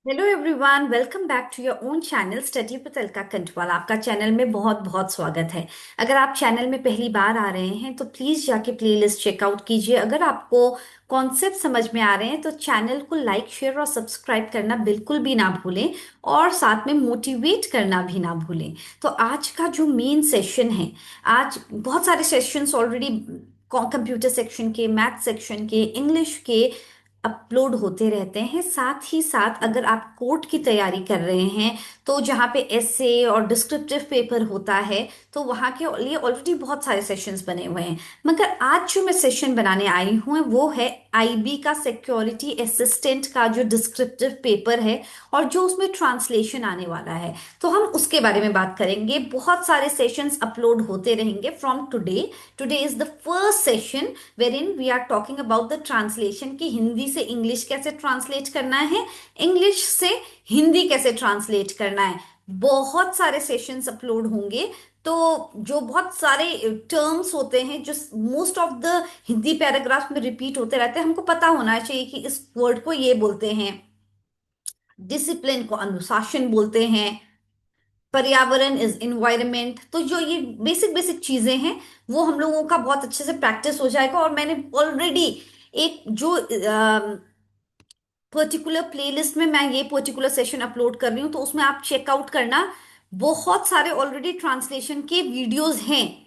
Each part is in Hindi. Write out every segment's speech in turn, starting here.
Hello everyone, welcome back to your own channel study with Alka Kantwal. आपका चैनल में बहुत बहुत स्वागत है। अगर आप चैनल में पहली बार आ रहे हैं तो प्लीज़ जाके प्लेलिस्ट चेकआउट कीजिए। अगर आपको कॉन्सेप्ट समझ में आ रहे हैं तो चैनल को लाइक शेयर और सब्सक्राइब करना बिल्कुल भी ना भूलें, और साथ में मोटिवेट करना भी ना भूलें। तो आज का जो मेन सेशन है, आज बहुत सारे सेशंस ऑलरेडी कंप्यूटर सेक्शन के, मैथ सेक्शन के, इंग्लिश के अपलोड होते रहते हैं। साथ ही साथ अगर आप कोर्ट की तैयारी कर रहे हैं तो जहाँ पे एसे और डिस्क्रिप्टिव पेपर होता है, तो वहाँ के लिए ऑलरेडी बहुत सारे सेशंस बने हुए हैं। मगर आज जो मैं सेशन बनाने आई हूँ वो है आईबी का सिक्योरिटी असिस्टेंट का जो डिस्क्रिप्टिव पेपर है और जो उसमें ट्रांसलेशन आने वाला है। तो हम उसके बारे में बात करेंगे। बहुत सारे सेशंस अपलोड होते रहेंगे from today. Today is the first session wherein we are talking about the translation कि हिंदी से इंग्लिश कैसे ट्रांसलेट करना है, इंग्लिश से हिंदी कैसे ट्रांसलेट करना है। बहुत सारे सेशंस अपलोड होंगे। तो जो बहुत सारे टर्म्स होते हैं जो most of the Hindi paragraph में रिपीट होते रहते हैं, हमको पता होना चाहिए कि इस वर्ड को ये बोलते हैं। डिसिप्लिन को अनुशासन बोलते हैं। पर्यावरण इज इन्वायरमेंट। तो जो ये बेसिक बेसिक चीजें हैं वो हम लोगों का बहुत अच्छे से प्रैक्टिस हो जाएगा। और मैंने ऑलरेडी एक जो पर्टिकुलर प्लेलिस्ट में मैं ये पर्टिकुलर सेशन अपलोड कर रही हूँ, तो उसमें आप चेकआउट करना। बहुत सारे ऑलरेडी ट्रांसलेशन के वीडियोस हैं।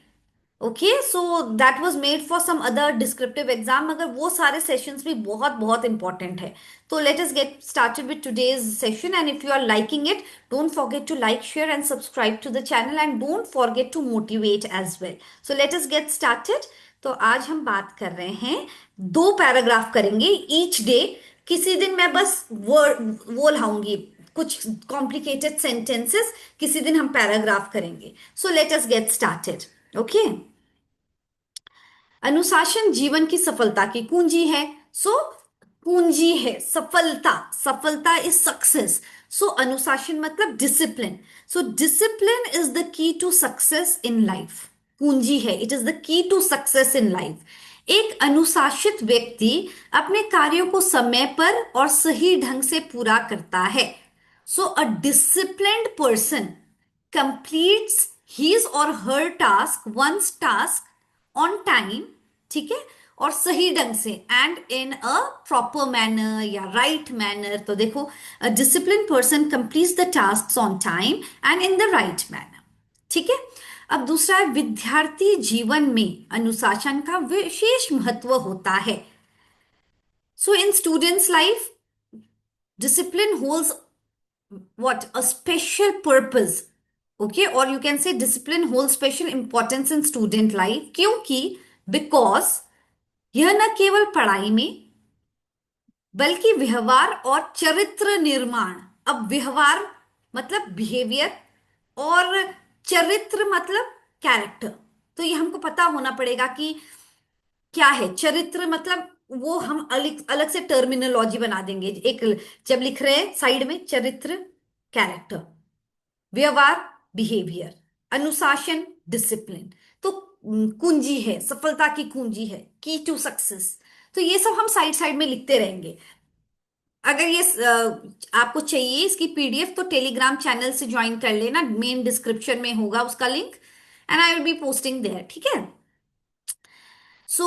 Okay, so that was made for some other descriptive exam, मगर वो सारे सेशंस भी बहुत बहुत इंपॉर्टेंट है। तो let us get started with today's session, and if you are liking it, don't forget to like share and subscribe to the channel, and don't forget to motivate as well. So let us get started. तो आज हम बात कर रहे हैं, दो पैराग्राफ करेंगे ईच डे। किसी दिन मैं बस वर्ड वो लाऊंगी, कुछ कॉम्प्लिकेटेड सेंटेंसेस। किसी दिन हम पैराग्राफ करेंगे। सो let us get started. Okay. अनुशासन जीवन की सफलता की कुंजी है। सो कुंजी है सफलता। सफलता इज सक्सेस। सो अनुशासन मतलब discipline. So discipline is the key to success in life. कुंजी है, it is the key to success in life. एक अनुशासित व्यक्ति अपने कार्यों को समय पर और सही ढंग से पूरा करता है। So a disciplined person completes his or her task, one's task on time, ठीक है, और सही ढंग से, and in a proper manner या राइट मैनर। तो देखो, a discipline person completes the task on time and in the right manner. ठीक है। अब दूसरा है, विद्यार्थी जीवन में अनुशासन का विशेष महत्व होता है। So in students life discipline holds what a special purpose. Okay, or you can say discipline holds special importance in student life, क्योंकि because यह न केवल पढ़ाई में बल्कि व्यवहार और चरित्र निर्माण। अब व्यवहार मतलब बिहेवियर, और चरित्र मतलब कैरेक्टर। तो ये हमको पता होना पड़ेगा कि क्या है चरित्र मतलब। वो हम अलग अलग से टर्मिनोलॉजी बना देंगे एक, जब लिख रहे हैं साइड में चरित्र, कैरेक्टर, व्यवहार, बिहेवियर, अनुशासन, डिसिप्लिन। तो कुंजी है, सफलता की कुंजी है, की टू सक्सेस। तो ये सब हम साइड साइड में लिखते रहेंगे। अगर ये आपको चाहिए इसकी पीडीएफ, तो टेलीग्राम चैनल से ज्वाइन कर लेना। मेन डिस्क्रिप्शन में होगा उसका link, and I will be posting there. ठीक है। सो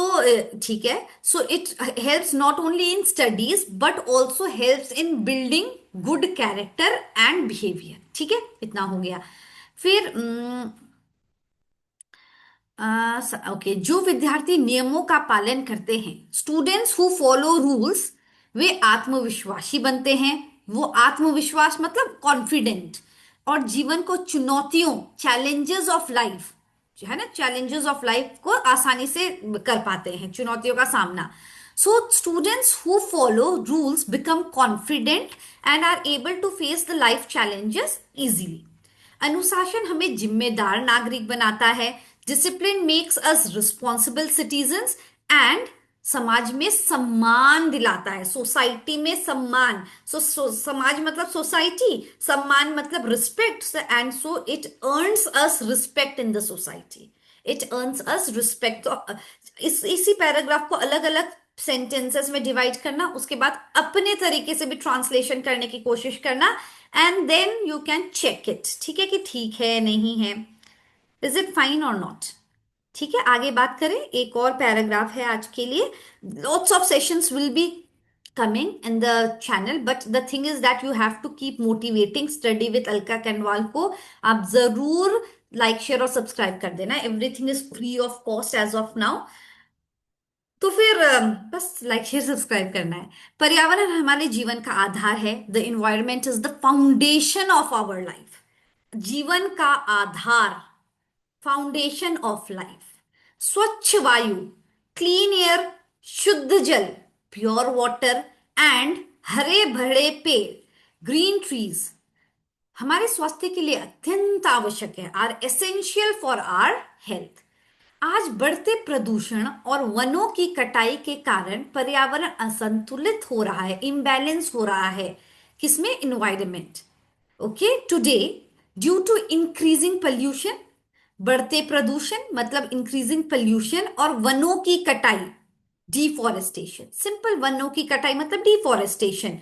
ठीक है। So it helps not only in studies but also helps in building good character and behaviour. ठीक है, इतना हो गया। फिर ओके, जो विद्यार्थी नियमों का पालन करते हैं, स्टूडेंट्स हु फॉलो रूल्स, वे आत्मविश्वासी बनते हैं। वो आत्मविश्वास मतलब कॉन्फिडेंट, और जीवन को चुनौतियों, चैलेंजेस ऑफ लाइफ, जो है ना, चैलेंजेस ऑफ लाइफ को आसानी से कर पाते हैं, चुनौतियों का सामना। So students who follow rules become confident and are able to face the life challenges easily. अनुशासन हमें जिम्मेदार नागरिक बनाता है। Discipline makes us responsible citizens, and समाज में सम्मान दिलाता है, सोसाइटी में सम्मान। समाज मतलब सोसाइटी, सम्मान मतलब respect, and so it earns us respect in the society. It earns us respect. तो इसी पैराग्राफ को अलग अलग सेंटेंसेस में डिवाइड करना, उसके बाद अपने तरीके से भी ट्रांसलेशन करने की कोशिश करना, and then you can check it, ठीक है कि ठीक है नहीं है, इज इट फाइन और नॉट। ठीक है, आगे बात करें, एक और पैराग्राफ है आज के लिए। Lots of sessions will be coming in the channel, but the thing is that you have to keep motivating study with Alka Kanwal को। आप जरूर लाइक शेयर और सब्सक्राइब कर देना, everything is free of cost as of now. तो फिर बस लाइक शेयर सब्सक्राइब करना है। पर्यावरण हमारे जीवन का आधार है। The environment is the foundation of our life. जीवन का आधार, फाउंडेशन ऑफ लाइफ। स्वच्छ वायु, क्लीन एयर, शुद्ध जल, प्योर वाटर, एंड हरे भरे पेड़, ग्रीन ट्रीज हमारे स्वास्थ्य के लिए अत्यंत आवश्यक है, are essential for our health. आज बढ़ते प्रदूषण और वनों की कटाई के कारण पर्यावरण असंतुलित हो रहा है, इम्बैलेंस हो रहा है। किसमें? Environment. Okay, today due to increasing pollution, बढ़ते प्रदूषण मतलब इंक्रीजिंग पोल्यूशन, और वनों की कटाई, डिफॉरेस्टेशन, सिंपल, वनों की कटाई मतलब deforestation,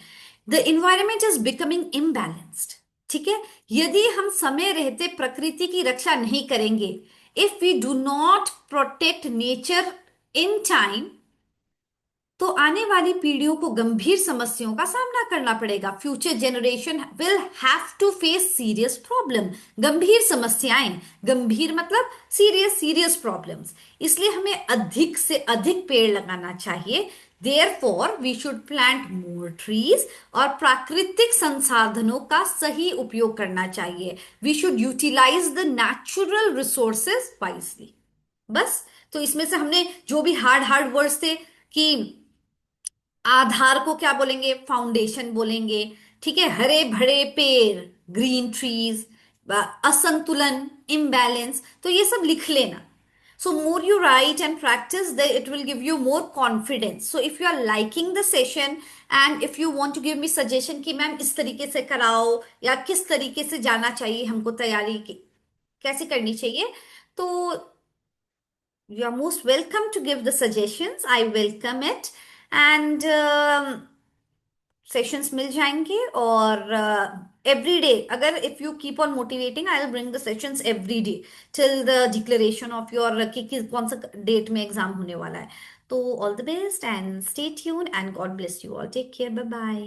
the environment is becoming imbalanced. ठीक है, यदि हम समय रहते प्रकृति की रक्षा नहीं करेंगे, if we do not protect nature in time, तो आने वाली पीढ़ियों को गंभीर समस्याओं का सामना करना पड़ेगा। Future generation will have to face serious problem, गंभीर समस्याएं, गंभीर मतलब सीरियस, सीरियस प्रॉब्लम्स। इसलिए हमें अधिक से अधिक पेड़ लगाना चाहिए। Therefore we should plant more trees, और प्राकृतिक संसाधनों का सही उपयोग करना चाहिए। We should utilise the natural resources wisely. बस, तो इसमें से हमने जो भी हार्ड हार्ड वर्ड्स थे कि आधार को क्या बोलेंगे? फाउंडेशन बोलेंगे। ठीक है, हरे भरे पेड़, ग्रीन ट्रीज, असंतुलन, इम्बैलेंस, तो ये सब लिख लेना। So more you write and practice, then it will give you more confidence. So if you are liking the session and if you want to give me suggestion कि मैम इस तरीके से कराओ या किस तरीके से जाना चाहिए हमको, तैयारी कैसे करनी चाहिए, तो you are most welcome to give the suggestions. I welcome it, and sessions मिल जाएंगे। और एवरी डे, अगर if you keep on motivating, I will bring the sessions every day till the declaration of your कि कौन सा डेट में एग्जाम होने वाला है। तो all the best and stay tune, and God bless you all, take care, bye bye.